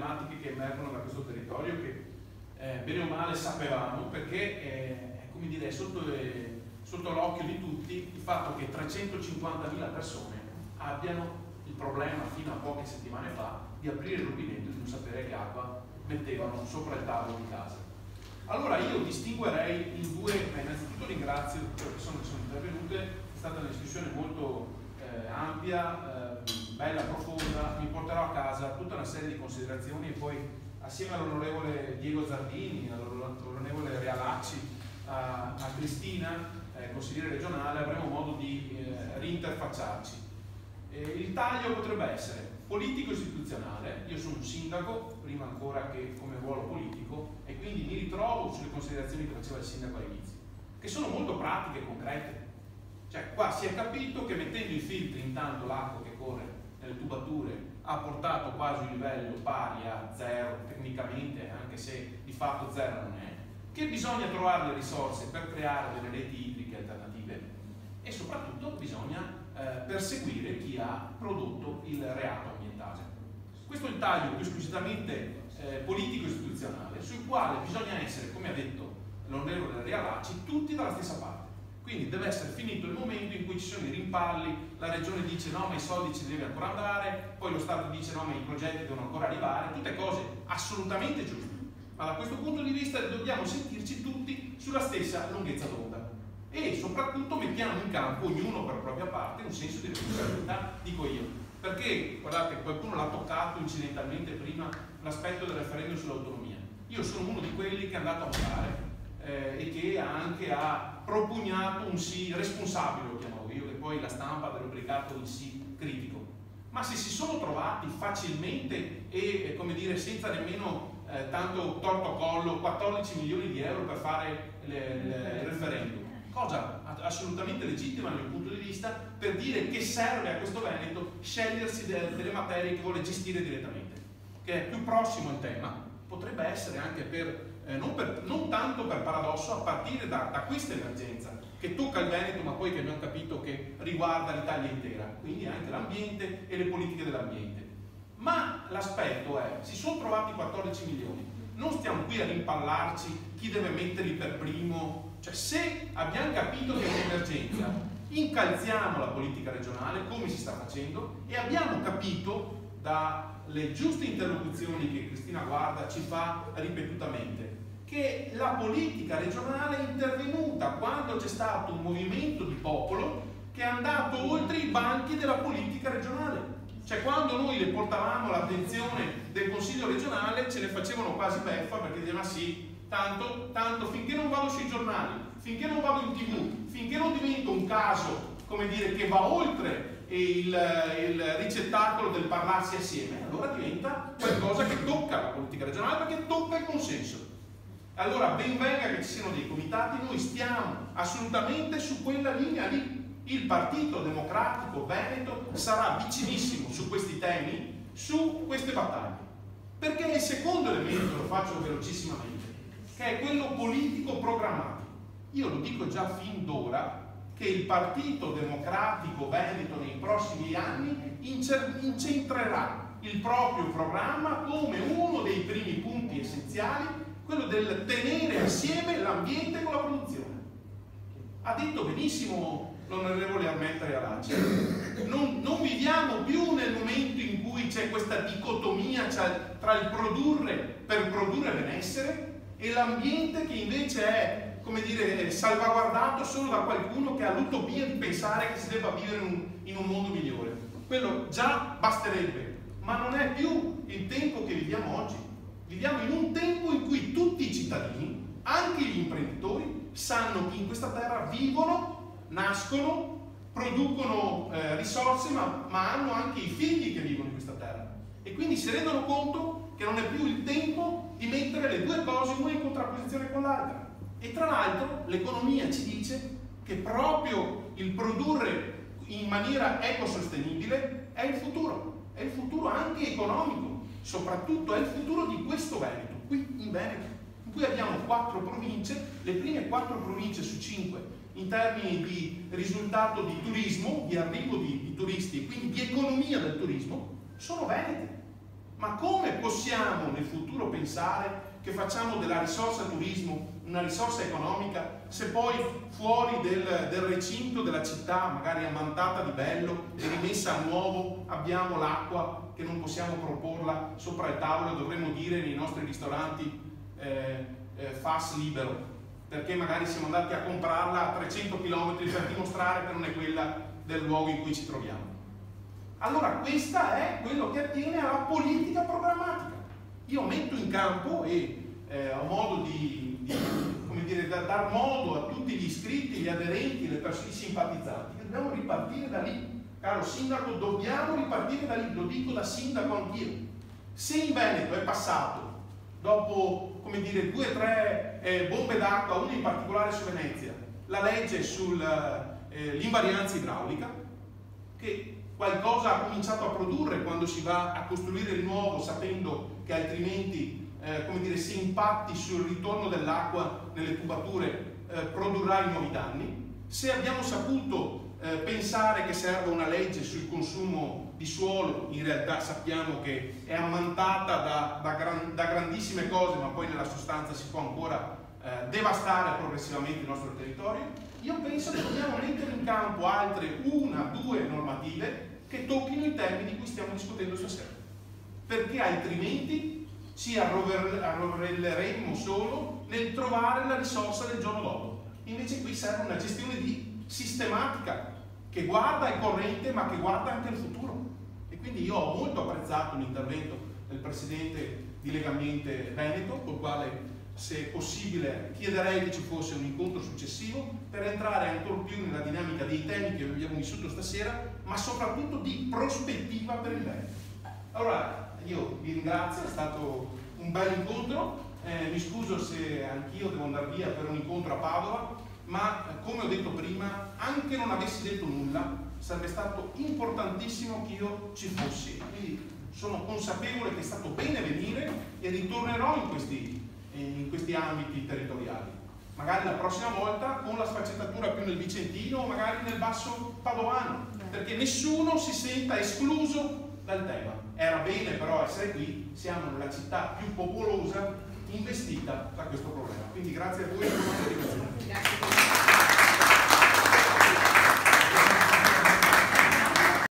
problematiche che emergono da questo territorio che bene o male sapevamo, perché è come dire, sotto l'occhio di tutti il fatto che 350.000 persone abbiano il problema fino a poche settimane fa di aprire il rubinetto e di non sapere che acqua mettevano sopra il tavolo di casa. Allora io distinguerei in due, innanzitutto ringrazio tutte le persone che sono intervenute, è stata una discussione molto ampia, bella, profonda, mi porterò a casa tutta una serie di considerazioni e poi assieme all'onorevole Diego Zardini, all'onorevole Realacci, a Cristina, consigliere regionale, avremo modo di rinterfacciarci. Il taglio potrebbe essere politico-istituzionale, io sono un sindaco, prima ancora che come ruolo politico, e quindi mi ritrovo sulle considerazioni che faceva il sindaco all'inizio, che sono molto pratiche e concrete. Cioè qua si è capito che mettendo i filtri intanto l'acqua che corre nelle tubature ha portato quasi un livello pari a zero tecnicamente, anche se di fatto zero non è, che bisogna trovare le risorse per creare delle reti idriche alternative e soprattutto bisogna perseguire chi ha prodotto il reato ambientale. Questo è il taglio più squisitamente politico-istituzionale, sul quale bisogna essere, come ha detto l'onorevole Realacci, tutti dalla stessa parte. Quindi deve essere finito il momento in cui ci sono i rimpalli, la regione dice no ma i soldi ci deve ancora andare, poi lo Stato dice no ma i progetti devono ancora arrivare, tutte cose assolutamente giuste, ma da questo punto di vista dobbiamo sentirci tutti sulla stessa lunghezza d'onda e soprattutto mettiamo in campo, ognuno per la propria parte, un senso di responsabilità, dico io, perché guardate, qualcuno l'ha toccato incidentalmente prima, l'aspetto del referendum sull'autonomia. Io sono uno di quelli che è andato a votare e che anche ha propugnato un sì responsabile, lo chiamavo io, che poi la stampa ha rubricato il sì critico. Ma se si sono trovati facilmente e come dire senza nemmeno tanto torto collo 14 milioni di euro per fare il referendum, cosa assolutamente legittima dal mio punto di vista, per dire che serve a questo Veneto scegliersi delle materie che vuole gestire direttamente, che è più prossimo al tema, potrebbe essere anche non tanto per paradosso, a partire da questa emergenza che tocca il Veneto ma poi che abbiamo capito che riguarda l'Italia intera, quindi anche l'ambiente e le politiche dell'ambiente. Ma l'aspetto è, si sono trovati 14 milioni, non stiamo qui a rimpallarci chi deve metterli per primo, cioè se abbiamo capito che è un'emergenza, incalziamo la politica regionale come si sta facendo e abbiamo capito dalle giuste interlocuzioni che Cristina Guarda ci fa ripetutamente che la politica regionale è intervenuta quando c'è stato un movimento di popolo che è andato oltre i banchi della politica regionale. Cioè quando noi le portavamo l'attenzione del Consiglio regionale ce ne facevano quasi beffa perché dicevano sì, tanto finché non vado sui giornali, finché non vado in TV, finché non divento un caso, come dire, che va oltre il ricettacolo del parlarsi assieme, allora diventa qualcosa che tocca la politica regionale perché tocca il consenso. Allora ben venga che ci siano dei comitati, noi stiamo assolutamente su quella linea lì. Il Partito Democratico Veneto sarà vicinissimo su questi temi, su queste battaglie. Perché il secondo elemento, lo faccio velocissimamente, che è quello politico programmatico. Io lo dico già fin d'ora che il Partito Democratico Veneto nei prossimi anni incentrerà il proprio programma come uno dei primi punti essenziali, quello del tenere assieme l'ambiente con la produzione. Ha detto benissimo l'onorevole Armenta Realacci, non viviamo più nel momento in cui c'è questa dicotomia tra il produrre per produrre benessere e l'ambiente che invece è, come dire, salvaguardato solo da qualcuno che ha l'utopia di pensare che si debba vivere in un mondo migliore. Quello già basterebbe, ma non è più il tempo che viviamo oggi. Viviamo in un tempo in cui tutti i cittadini, anche gli imprenditori, sanno che in questa terra vivono, nascono, producono risorse, ma hanno anche i figli che vivono in questa terra. E quindi si rendono conto che non è più il tempo di mettere le due cose una in contrapposizione con l'altra. E tra l'altro l'economia ci dice che proprio il produrre in maniera ecosostenibile è il futuro anche economico. Soprattutto è il futuro di questo Veneto, qui in Veneto, in cui abbiamo 4 province, le prime 4 province su 5 in termini di risultato di turismo, di arrivo di turisti e quindi di economia del turismo, sono venete. Ma come possiamo nel futuro pensare che facciamo della risorsa turismo una risorsa economica se poi fuori del recinto della città, magari ammantata di bello e rimessa a nuovo, abbiamo l'acqua che non possiamo proporla sopra il tavolo, dovremmo dire nei nostri ristoranti FAS libero, perché magari siamo andati a comprarla a 300 km per dimostrare che non è quella del luogo in cui ci troviamo. Allora questo è quello che attiene alla politica programmatica. Io metto in campo e ho modo come dire, dar modo a tutti gli iscritti, gli aderenti, le persone, i simpatizzanti, che dobbiamo ripartire da lì. Caro sindaco, dobbiamo ripartire da lì, lo dico da sindaco anch'io. Se in Veneto è passato, dopo, come dire, 2 o 3 bombe d'acqua, una in particolare su Venezia, la legge sull'invarianza idraulica, che qualcosa ha cominciato a produrre quando si va a costruire il nuovo sapendo che altrimenti come dire, se impatti sul ritorno dell'acqua nelle tubature produrrà i nuovi danni. Se abbiamo saputo pensare che serve una legge sul consumo di suolo, in realtà sappiamo che è ammantata da grandissime cose, ma poi nella sostanza si può ancora devastare progressivamente il nostro territorio. Io penso che dobbiamo mettere in campo altre 1 o 2 normative che tocchino i temi di cui stiamo discutendo stasera, perché altrimenti ci arrovelleremmo solo nel trovare la risorsa del giorno dopo. Invece qui serve una gestione sistematica che guarda il corrente ma che guarda anche il futuro. E quindi io ho molto apprezzato l'intervento del presidente di Legambiente Veneto, col quale, se possibile, chiederei che ci fosse un incontro successivo per entrare ancora più nella dinamica dei temi che abbiamo vissuto stasera, ma soprattutto di prospettiva per il Veneto. Allora, io vi ringrazio, è stato un bel incontro, mi scuso se anch'io devo andare via per un incontro a Padova, ma come ho detto prima, anche non avessi detto nulla, sarebbe stato importantissimo che io ci fossi. Quindi sono consapevole che è stato bene venire e ritornerò in questi ambiti territoriali. Magari la prossima volta con la sfaccettatura più nel Vicentino o magari nel basso padovano, perché nessuno si senta escluso dal tema. Era bene però essere qui, siamo nella città più popolosa investita da questo problema. Quindi grazie a voi e buona continuazione.